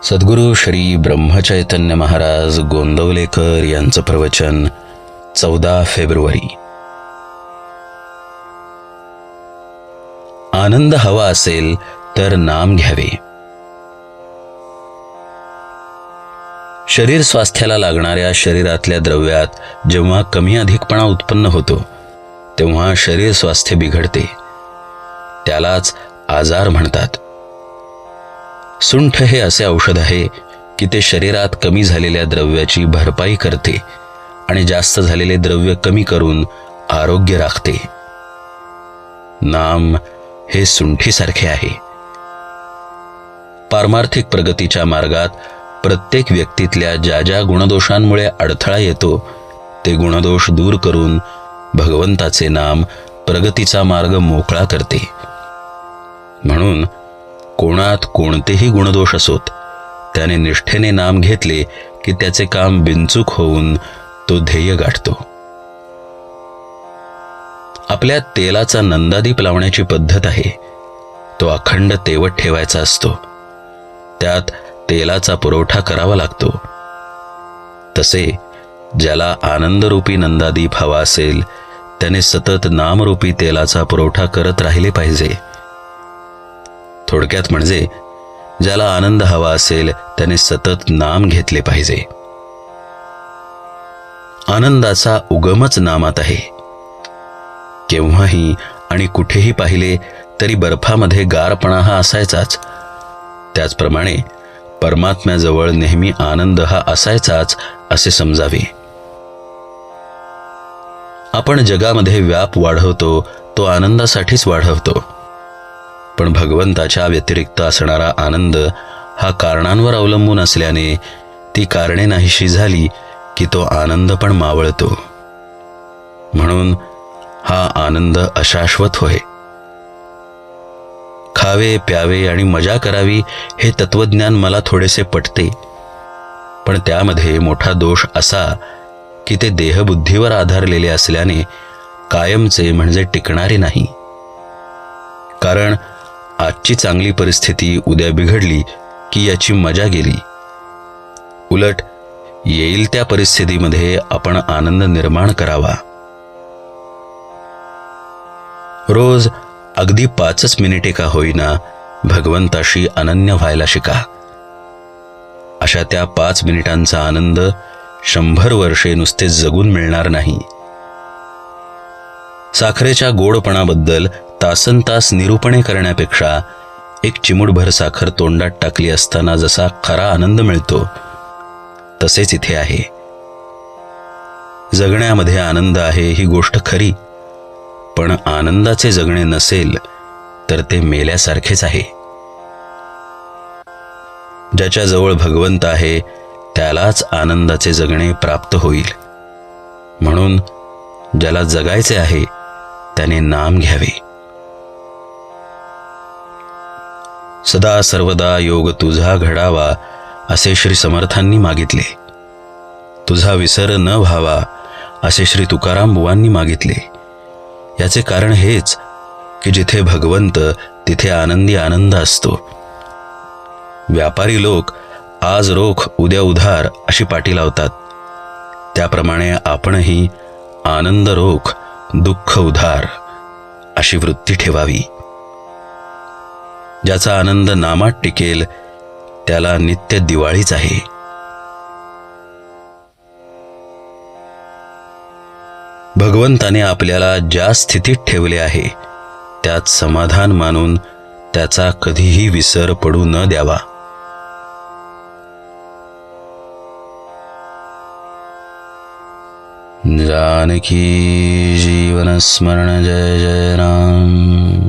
सद्गुरू श्री ब्रह्मचैतन्य महाराज गोंदवलेकर यांचं प्रवचन 14 फेब्रुवारी. आनंद हवा असेल तर नाम घ्यावे. शरीर स्वास्थ्याला लागणाऱ्या शरीरातल्या द्रव्यात जेव्हा कमी अधिकपणा उत्पन्न होतो तेव्हा शरीर स्वास्थ्य बिघडते. त्यालाच आजार म्हणतात. सुंठ हे असे औषध आहे की ते शरीरात कमी झालेल्या द्रव्याची भरपाई करते आणि जास्त झालेले द्रव्य कमी करून आरोग्य राखते. नाम हे सुंठीसारखे आहे. पारमार्थिक प्रगतीच्या मार्गात प्रत्येक व्यक्तीतल्या ज्या ज्या गुणदोषांमुळे अडथळा येतो ते गुणदोष दूर करून भगवंताचे नाम प्रगतीचा मार्ग मोकळा करते. म्हणून कोणात कोणतेही गुणदोष असोत त्याने निष्ठेने नाम घेतले की त्याचे काम बिनचूक होऊन तो ध्येय गाठतो. आपल्या तेलाचा नंदादीप लावण्याची पद्धत आहे. तो अखंड तेवत ठेवायचा असतो. त्यात तेलाचा पुरवठा करावा लागतो. तसे ज्याला आनंदरूपी नंदादीप हवा असेल त्याने सतत नामरूपी तेलाचा पुरवठा करत राहिले पाहिजे. थोडक्यात म्हणजे ज्याला आनंद हवा असेल त्याने सतत नाम घेतले पाहिजे. आनंदाचा उगमच नामात आहे. केव्हाही आणि कुठेही पाहिले तरी बर्फामध्ये गारपणा हा असायचाच. त्याचप्रमाणे परमात्म्याजवळ नेहमी आनंद हा असायचाच असे समजावे. आपण जगामध्ये व्याप वाढवतो तो आनंदासाठीच वाढवतो. पण भगवंताच्या व्यतिरिक्त असणारा आनंद हा कारणांवर अवलंबून असल्याने ती कारणे नाहीशी झाली की तो आनंद पण मावळतो. म्हणून हा आनंद अशाश्वत होय. खावे प्यावे आणि मजा करावी हे तत्वज्ञान मला थोडेसे पटते. पण त्यामध्ये मोठा दोष असा की ते देहबुद्धीवर आधारलेले असल्याने कायमचे म्हणजे टिकणारे नाही. कारण आजची चांगली परिस्थिती उद्या बिघडली की याची मजा गेली. उलट येईल त्या परिस्थितीमध्ये आपण आनंद निर्माण करावा. रोज अगदी 5 मिनिटे का होईना भगवंताशी अनन्य व्हायला शिका. अशा त्या 5 मिनिटांचा आनंद 100 वर्षे नुसते जगून मिळणार नाही. साखरेच्या गोडपणाबद्दल तासनतास निरूपणे करण्यापेक्षा एक चिमूटभर साखर तोंडात टाकली असताना जसा खरा आनंद मिळतो तसेच इथे आहे. जगण्यामध्ये आनंद आहे ही गोष्ट खरी, पण आनंदाचे जगणे नसेल तर ते मेल्यासारखेच आहे. ज्याच्याजवळ भगवंत आहे त्यालाच आनंदाचे जगणे प्राप्त होईल. म्हणून ज्याला जगायचे आहे त्याने नाम घ्यावे. सदा सर्वदा योग तुझा घडावा असे श्री समर्थांनी मागितले. तुझा विसर न व्हावा असे श्री तुकाराम बुवांनी मागितले. याचे कारण हेच की जिथे भगवंत तिथे आनंदी आनंद असतो. व्यापारी लोक आज रोख उद्या उधार अशी पाटी लावतात. त्याप्रमाणे आपणही आनंद रोख दुःख उधार अशी वृत्ती ठेवावी. ज्याचा आनंद नामात टिकेल त्याला नित्य दिवाळीच आहे. भगवंताने आपल्याला ज्या स्थितीत ठेवले आहे त्यात समाधान मानून त्याचा कधीही विसर पडू न द्यावा. जानकी जीवन स्मरण जय जय राम.